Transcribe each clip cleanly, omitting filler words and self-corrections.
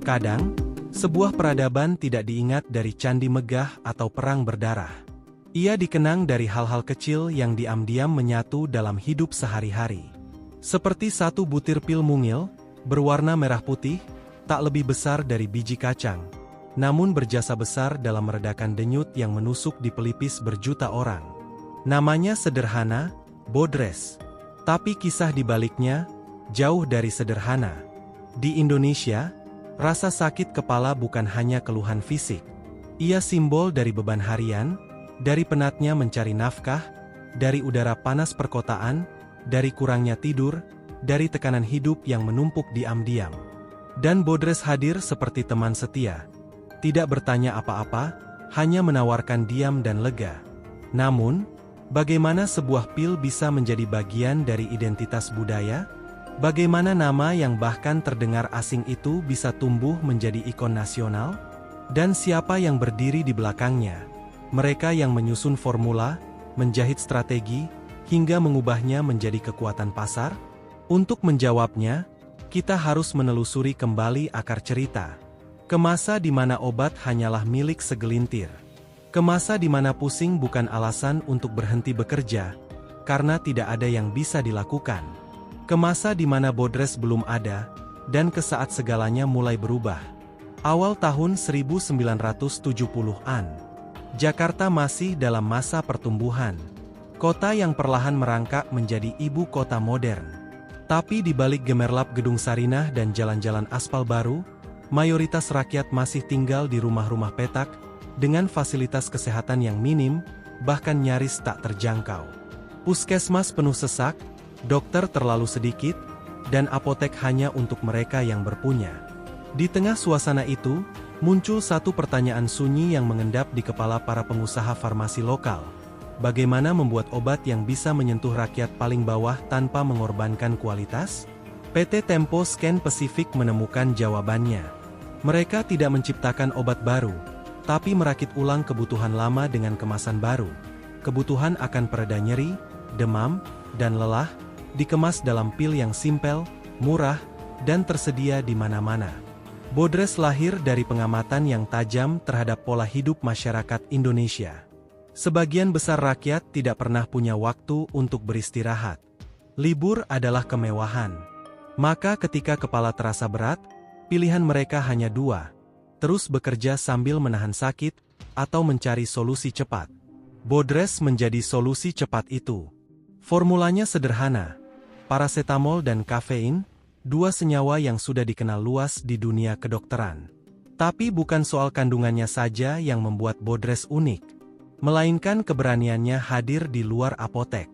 Kadang, sebuah peradaban tidak diingat dari candi megah atau perang berdarah. Ia dikenang dari hal-hal kecil yang diam-diam menyatu dalam hidup sehari-hari. Seperti satu butir pil mungil, berwarna merah putih, tak lebih besar dari biji kacang, namun berjasa besar dalam meredakan denyut yang menusuk di pelipis berjuta orang. Namanya sederhana, Bodres. Tapi kisah di baliknya, jauh dari sederhana. Di Indonesia, rasa sakit kepala bukan hanya keluhan fisik. Ia simbol dari beban harian, dari penatnya mencari nafkah, dari udara panas perkotaan, dari kurangnya tidur, dari tekanan hidup yang menumpuk diam-diam. Dan Bodres hadir seperti teman setia. Tidak bertanya apa-apa, hanya menawarkan diam dan lega. Namun, bagaimana sebuah pil bisa menjadi bagian dari identitas budaya? Bagaimana nama yang bahkan terdengar asing itu bisa tumbuh menjadi ikon nasional? Dan siapa yang berdiri di belakangnya? Mereka yang menyusun formula, menjahit strategi, hingga mengubahnya menjadi kekuatan pasar? Untuk menjawabnya, kita harus menelusuri kembali akar cerita. Ke masa di mana obat hanyalah milik segelintir. Ke masa di mana pusing bukan alasan untuk berhenti bekerja, karena tidak ada yang bisa dilakukan. Ke masa di mana Bodres belum ada, dan ke saat segalanya mulai berubah. Awal tahun 1970-an. Jakarta masih dalam masa pertumbuhan. Kota yang perlahan merangkak menjadi ibu kota modern. Tapi di balik gemerlap gedung Sarinah dan jalan-jalan aspal baru, mayoritas rakyat masih tinggal di rumah-rumah petak, dengan fasilitas kesehatan yang minim, bahkan nyaris tak terjangkau. Puskesmas penuh sesak, dokter terlalu sedikit, dan apotek hanya untuk mereka yang berpunya. Di tengah suasana itu, muncul satu pertanyaan sunyi yang mengendap di kepala para pengusaha farmasi lokal. Bagaimana membuat obat yang bisa menyentuh rakyat paling bawah tanpa mengorbankan kualitas? PT Tempo Scan Pacific menemukan jawabannya. Mereka tidak menciptakan obat baru, tapi merakit ulang kebutuhan lama dengan kemasan baru. Kebutuhan akan pereda nyeri, demam, dan lelah, dikemas dalam pil yang simpel, murah, dan tersedia di mana-mana. Bodres lahir dari pengamatan yang tajam terhadap pola hidup masyarakat Indonesia. Sebagian besar rakyat tidak pernah punya waktu untuk beristirahat. Libur adalah kemewahan. Maka ketika kepala terasa berat, pilihan mereka hanya dua: terus bekerja sambil menahan sakit, atau mencari solusi cepat. Bodres menjadi solusi cepat itu. Formulanya sederhana: parasetamol dan kafein, dua senyawa yang sudah dikenal luas di dunia kedokteran. Tapi bukan soal kandungannya saja yang membuat Bodres unik, melainkan keberaniannya hadir di luar apotek.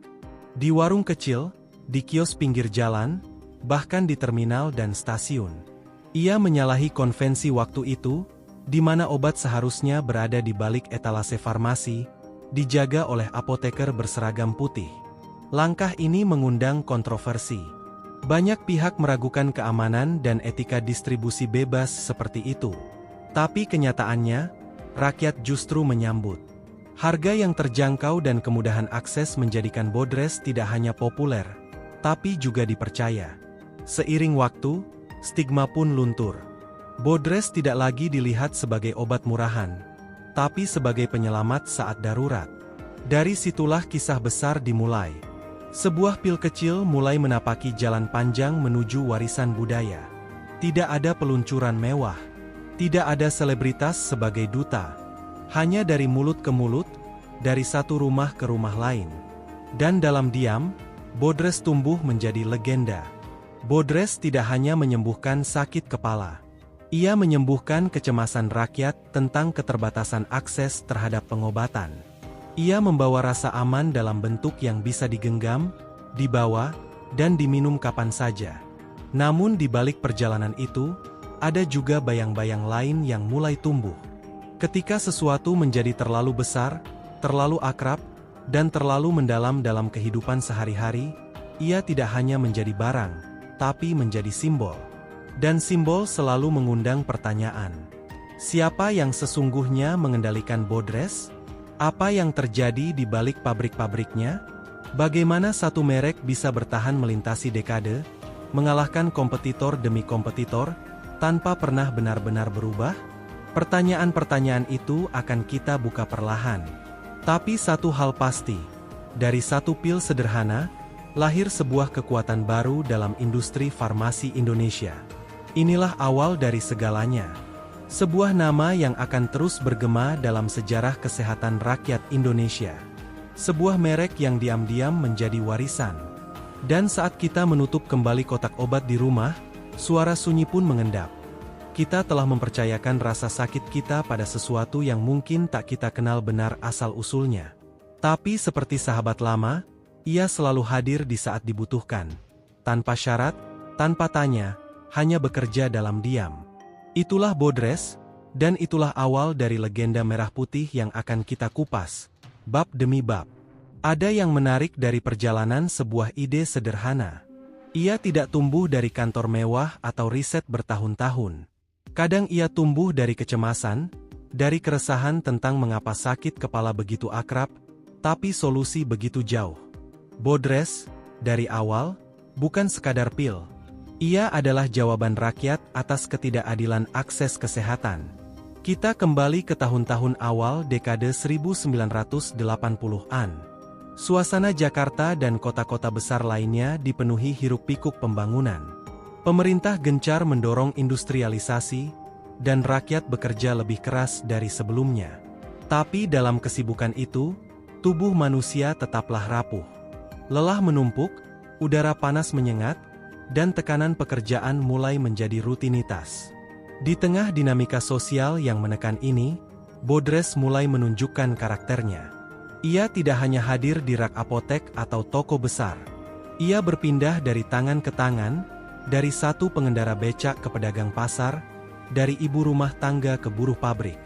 Di warung kecil, di kios pinggir jalan, bahkan di terminal dan stasiun. Ia menyalahi konvensi waktu itu, di mana obat seharusnya berada di balik etalase farmasi, dijaga oleh apoteker berseragam putih. Langkah ini mengundang kontroversi. Banyak pihak meragukan keamanan dan etika distribusi bebas seperti itu. Tapi kenyataannya, rakyat justru menyambut. Harga yang terjangkau dan kemudahan akses menjadikan Bodres tidak hanya populer, tapi juga dipercaya. Seiring waktu, stigma pun luntur. Bodres tidak lagi dilihat sebagai obat murahan, tapi sebagai penyelamat saat darurat. Dari situlah kisah besar dimulai. Sebuah pil kecil mulai menapaki jalan panjang menuju warisan budaya. Tidak ada peluncuran mewah. Tidak ada selebritas sebagai duta. Hanya dari mulut ke mulut, dari satu rumah ke rumah lain. Dan dalam diam, Bodres tumbuh menjadi legenda. Bodres tidak hanya menyembuhkan sakit kepala. Ia menyembuhkan kecemasan rakyat tentang keterbatasan akses terhadap pengobatan. Ia membawa rasa aman dalam bentuk yang bisa digenggam, dibawa, dan diminum kapan saja. Namun di balik perjalanan itu, ada juga bayang-bayang lain yang mulai tumbuh. Ketika sesuatu menjadi terlalu besar, terlalu akrab, dan terlalu mendalam dalam kehidupan sehari-hari, ia tidak hanya menjadi barang, tapi menjadi simbol. Dan simbol selalu mengundang pertanyaan. Siapa yang sesungguhnya mengendalikan Bodres? Apa yang terjadi di balik pabrik-pabriknya? Bagaimana satu merek bisa bertahan melintasi dekade, mengalahkan kompetitor demi kompetitor, tanpa pernah benar-benar berubah? Pertanyaan-pertanyaan itu akan kita buka perlahan. Tapi satu hal pasti, dari satu pil sederhana, lahir sebuah kekuatan baru dalam industri farmasi Indonesia. Inilah awal dari segalanya. Sebuah nama yang akan terus bergema dalam sejarah kesehatan rakyat Indonesia. Sebuah merek yang diam-diam menjadi warisan. Dan saat kita menutup kembali kotak obat di rumah, suara sunyi pun mengendap. Kita telah mempercayakan rasa sakit kita pada sesuatu yang mungkin tak kita kenal benar asal-usulnya. Tapi seperti sahabat lama, ia selalu hadir di saat dibutuhkan. Tanpa syarat, tanpa tanya, hanya bekerja dalam diam. Itulah Bodres, dan itulah awal dari legenda merah putih yang akan kita kupas, bab demi bab. Ada yang menarik dari perjalanan sebuah ide sederhana. Ia tidak tumbuh dari kantor mewah atau riset bertahun-tahun. Kadang ia tumbuh dari kecemasan, dari keresahan tentang mengapa sakit kepala begitu akrab, tapi solusi begitu jauh. Bodres, dari awal, bukan sekadar pil. Ia adalah jawaban rakyat atas ketidakadilan akses kesehatan. Kita kembali ke tahun-tahun awal dekade 1980-an. Suasana Jakarta dan kota-kota besar lainnya dipenuhi hiruk-pikuk pembangunan. Pemerintah gencar mendorong industrialisasi, dan rakyat bekerja lebih keras dari sebelumnya. Tapi dalam kesibukan itu, tubuh manusia tetaplah rapuh. Lelah menumpuk, udara panas menyengat, dan tekanan pekerjaan mulai menjadi rutinitas. Di tengah dinamika sosial yang menekan ini, Bodres mulai menunjukkan karakternya. Ia tidak hanya hadir di rak apotek atau toko besar. Ia berpindah dari tangan ke tangan, dari satu pengendara becak ke pedagang pasar, dari ibu rumah tangga ke buruh pabrik.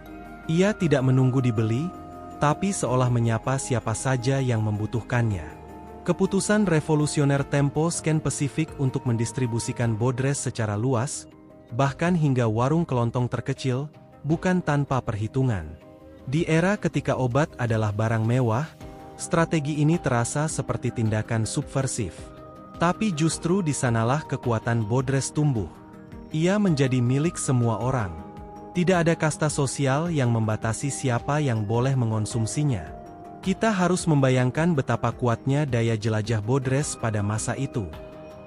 Ia tidak menunggu dibeli, tapi seolah menyapa siapa saja yang membutuhkannya. Keputusan revolusioner Tempo Scan Pacific untuk mendistribusikan Bodres secara luas, bahkan hingga warung kelontong terkecil, bukan tanpa perhitungan. Di era ketika obat adalah barang mewah, strategi ini terasa seperti tindakan subversif. Tapi justru di sanalah kekuatan Bodres tumbuh. Ia menjadi milik semua orang. Tidak ada kasta sosial yang membatasi siapa yang boleh mengonsumsinya. Kita harus membayangkan betapa kuatnya daya jelajah Bodres pada masa itu.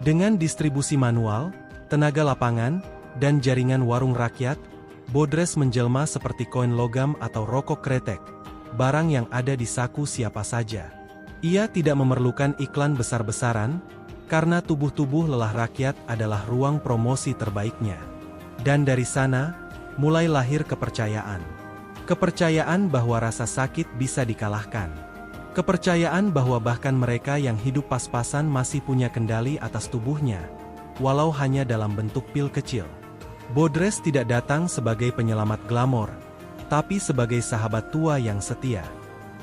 Dengan distribusi manual, tenaga lapangan, dan jaringan warung rakyat, Bodres menjelma seperti koin logam atau rokok kretek, barang yang ada di saku siapa saja. Ia tidak memerlukan iklan besar-besaran, karena tubuh-tubuh lelah rakyat adalah ruang promosi terbaiknya. Dan dari sana, mulai lahir kepercayaan. Kepercayaan bahwa rasa sakit bisa dikalahkan. Kepercayaan bahwa bahkan mereka yang hidup pas-pasan masih punya kendali atas tubuhnya, walau hanya dalam bentuk pil kecil. Bodres tidak datang sebagai penyelamat glamor, tapi sebagai sahabat tua yang setia.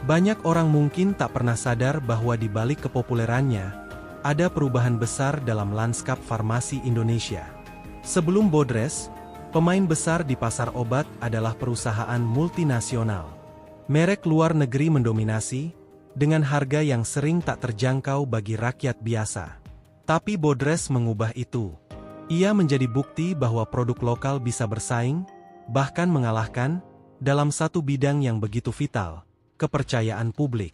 Banyak orang mungkin tak pernah sadar bahwa di balik kepopulerannya, ada perubahan besar dalam lanskap farmasi Indonesia. Sebelum Bodres, pemain besar di pasar obat adalah perusahaan multinasional. Merek luar negeri mendominasi, dengan harga yang sering tak terjangkau bagi rakyat biasa. Tapi Bodres mengubah itu. Ia menjadi bukti bahwa produk lokal bisa bersaing, bahkan mengalahkan, dalam satu bidang yang begitu vital, kepercayaan publik.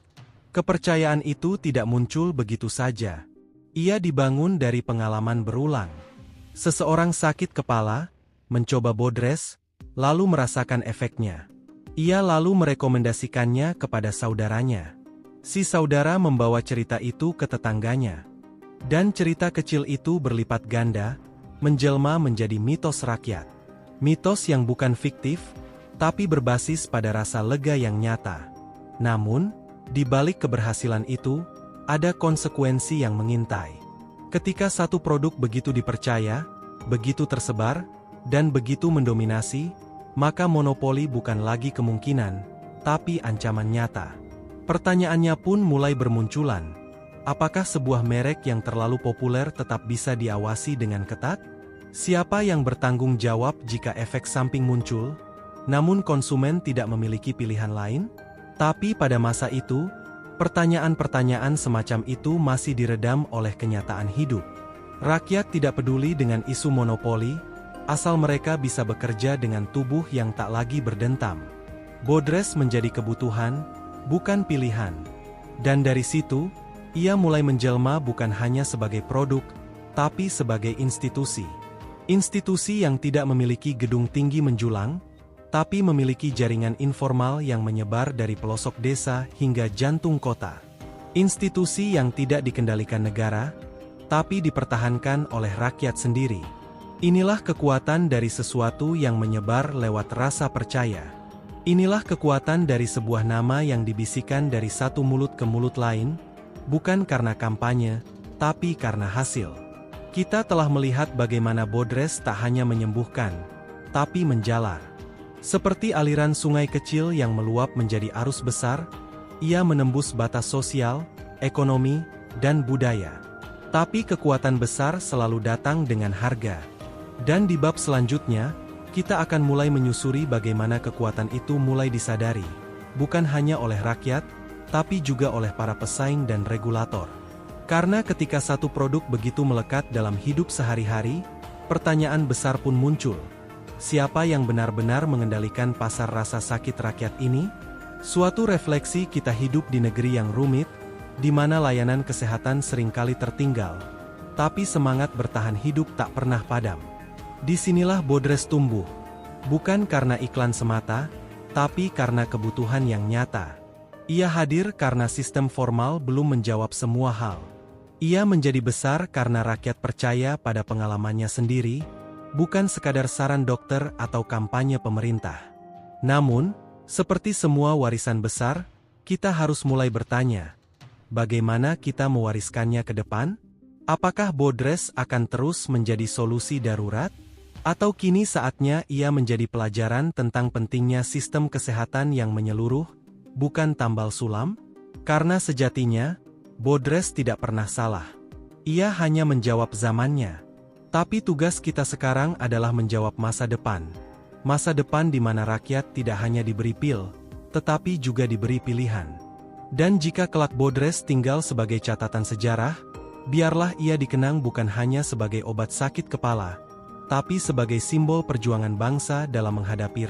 Kepercayaan itu tidak muncul begitu saja. Ia dibangun dari pengalaman berulang. Seseorang sakit kepala, mencoba Bodres, lalu merasakan efeknya. Ia lalu merekomendasikannya kepada saudaranya. Si saudara membawa cerita itu ke tetangganya. Dan cerita kecil itu berlipat ganda, menjelma menjadi mitos rakyat. Mitos yang bukan fiktif, tapi berbasis pada rasa lega yang nyata. Namun, di balik keberhasilan itu, ada konsekuensi yang mengintai. Ketika satu produk begitu dipercaya, begitu tersebar, dan begitu mendominasi, maka monopoli bukan lagi kemungkinan, tapi ancaman nyata. Pertanyaannya pun mulai bermunculan. Apakah sebuah merek yang terlalu populer tetap bisa diawasi dengan ketat? Siapa yang bertanggung jawab jika efek samping muncul, namun konsumen tidak memiliki pilihan lain? Tapi pada masa itu, pertanyaan-pertanyaan semacam itu masih diredam oleh kenyataan hidup. Rakyat tidak peduli dengan isu monopoli, asal mereka bisa bekerja dengan tubuh yang tak lagi berdentam. Bodres menjadi kebutuhan, bukan pilihan. Dan dari situ, ia mulai menjelma bukan hanya sebagai produk, tapi sebagai institusi. Institusi yang tidak memiliki gedung tinggi menjulang, tapi memiliki jaringan informal yang menyebar dari pelosok desa hingga jantung kota. Institusi yang tidak dikendalikan negara, tapi dipertahankan oleh rakyat sendiri. Inilah kekuatan dari sesuatu yang menyebar lewat rasa percaya. Inilah kekuatan dari sebuah nama yang dibisikkan dari satu mulut ke mulut lain, bukan karena kampanye, tapi karena hasil. Kita telah melihat bagaimana Bodres tak hanya menyembuhkan, tapi menjalar. Seperti aliran sungai kecil yang meluap menjadi arus besar, ia menembus batas sosial, ekonomi, dan budaya. Tapi kekuatan besar selalu datang dengan harga. Dan di bab selanjutnya, kita akan mulai menyusuri bagaimana kekuatan itu mulai disadari, bukan hanya oleh rakyat, tapi juga oleh para pesaing dan regulator. Karena ketika satu produk begitu melekat dalam hidup sehari-hari, pertanyaan besar pun muncul. Siapa yang benar-benar mengendalikan pasar rasa sakit rakyat ini? Suatu refleksi kita hidup di negeri yang rumit, di mana layanan kesehatan seringkali tertinggal, tapi semangat bertahan hidup tak pernah padam. Disinilah Bodres tumbuh, bukan karena iklan semata, tapi karena kebutuhan yang nyata. Ia hadir karena sistem formal belum menjawab semua hal. Ia menjadi besar karena rakyat percaya pada pengalamannya sendiri, bukan sekadar saran dokter atau kampanye pemerintah. Namun, seperti semua warisan besar, kita harus mulai bertanya, bagaimana kita mewariskannya ke depan? Apakah Bodres akan terus menjadi solusi darurat? Atau kini saatnya ia menjadi pelajaran tentang pentingnya sistem kesehatan yang menyeluruh, bukan tambal sulam? Karena sejatinya, Bodres tidak pernah salah. Ia hanya menjawab zamannya. Tapi tugas kita sekarang adalah menjawab masa depan. Masa depan di mana rakyat tidak hanya diberi pil, tetapi juga diberi pilihan. Dan jika kelak Bodres tinggal sebagai catatan sejarah, biarlah ia dikenang bukan hanya sebagai obat sakit kepala, tapi sebagai simbol perjuangan bangsa dalam menghadapi